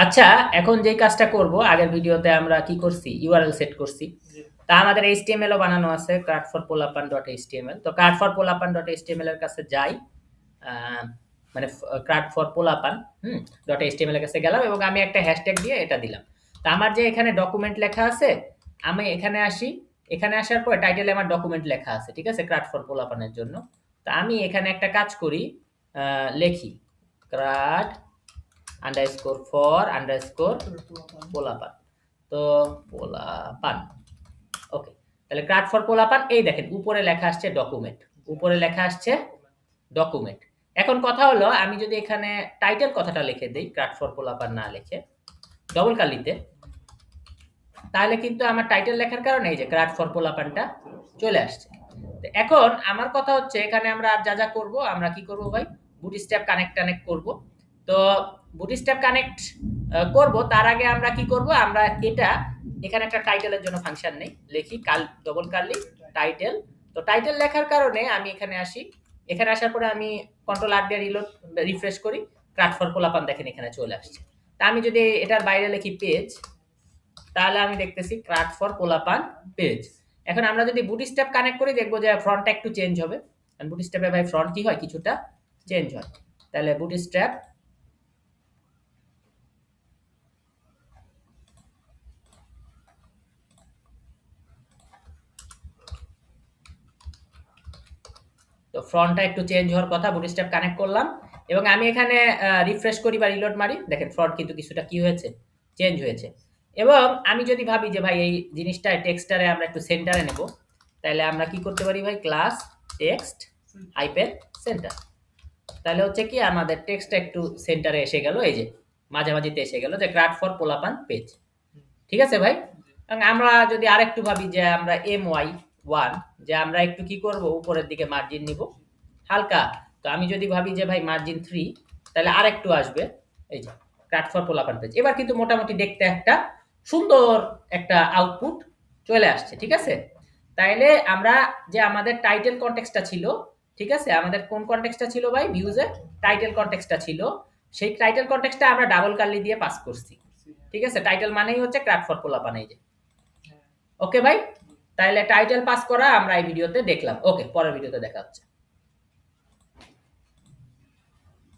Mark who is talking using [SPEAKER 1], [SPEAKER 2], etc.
[SPEAKER 1] আচ্ছা, এখন যেই কাজটা করব, আগের ভিডিওতে আমরা কি করছি? URL সেট করছি। তা আমাদের HTML ও বানানো আছে crat4polapan.html। তো crat4polapan.html এর কাছে যাই। আ মানে crat4polapan .html এর কাছে গেলাম এবং আমি একটা হ্যাশট্যাগ দিয়ে এটা দিলাম। তো আমার যে এখানে ডকুমেন্ট লেখা আছে, আমি এখানে আসি। এখানে আসার পর টাইটেলে আমার ডকুমেন্ট লেখা আছে। ঠিক আছে? crat4polapan এর জন্য। তো আমি এখানে একটা কাজ করি, লেখি crat _for_polapan। তো পোলাপান। ওকে। তাহলে ক্রাট ফর পোলাপান, এই দেখেন উপরে লেখা আসছে ডকুমেন্ট। উপরে লেখা আসছে ডকুমেন্ট। এখন কথা হলো, আমি যদি এখানে টাইটেল কথাটা লিখে দেই, ক্রাট ফর পোলাপান না লিখে ডবল কালিতে, তাহলে কিন্তু আমার টাইটেল লেখার কারণে এই যে ক্রাট ফর পোলাপানটা চলে আসছে। এখন আমার কথা হচ্ছে, এখানে আমরা আর যা যা করবো, আমরা কি করব ভাই? বুটস্ট্র্যাপ কানেক্ট করব। তো বুটস্ট্র্যাপ কানেক্ট করব, তার আগে আমরা কি করব? আমরা এটা এখানে একটা টাইটেলের জন্য ফাংশন নেই, লিখি ডবল কার্লি টাইটেল। তো টাইটেল লেখার কারণে আমি এখানে আসি। এখানে আসার পরে আমি কন্ট্রোল আর দিয়ে রিফ্রেশ করি, ক্রাট ফর পোলাপান দেখেন এখানে চলে আসছে। তা আমি যদি এটার বাইরে লিখি পেজ, তাহলে আমি দেখতেছি ক্রাট ফর পোলাপান পেজ। এখন আমরা যদি বুটস্ট্র্যাপ কানেক্ট করি, দেখবো যে ফ্রন্টটা একটু চেঞ্জ হবে। কারণ বুটস্ট্র্যাপে ভাই ফ্রন্ট কি হয়, কিছুটা চেঞ্জ হয়। তাহলে বুটস্ট্র্যাপ তো ফ্রন্টটা একটু চেঞ্জ হওয়ার কথা, বুটস্ট্র্যাপ কানেক্ট করলাম এবং আমি এখানে রিফ্রেশ করি বা রিলোড মারি, দেখেন ফ্রন্ট কিন্তু কিছুটা কি হয়েছে, চেঞ্জ হয়েছে। এবং আমি যদি ভাবি যে ভাই এই জিনিসটা টেক্সটারে আমরা একটু সেন্টারে নেব, তাহলে আমরা কি করতে পারি ভাই? Class text hyphen centre. তাহলে হচ্ছে কি, আমাদের টেক্সটটা একটু সেন্টারে এসে গেল, এই যে মাঝামাঝিতে এসে গেল, যে ক্রাট ফর পোলাপান পেজ। ঠিক আছে ভাই? এবং আমরা যদি আরেকটু ভাবি যে আমরা my1, যে আমরা একটু কি করব, উপরের দিকে মার্জিন নিব হালকা। তো আমি যদি ভাবি যে ভাই মার্জিন 3, তাহলে আরেকটু আসবে, এই যে ক্রাট ফর পোলাপান পেজ। এবার কিন্তু মোটামুটি দেখতে একটা সুন্দর একটা আউটপুট চলে আসছে। ঠিক আছে? তাইলে আমরা যে আমাদের টাইটেল কনটেক্সটটা ছিল, ঠিক আছে, আমাদের কোন কনটেক্সটটা ছিল ভাই? ভিউজে টাইটেল কনটেক্সটটা ছিল, সেই টাইটেল কনটেক্সটটা আমরা ডাবল কার্লি দিয়ে পাস করছি। ঠিক আছে? টাইটেল মানেই হচ্ছে ক্রাট ফর পোলাপান, এই যে। ওকে ভাই? তাইলে টাইটেল পাস করা আমরা এই ভিডিওতে দেখলাম। ওকে, পরের ভিডিওতে দেখা হচ্ছে।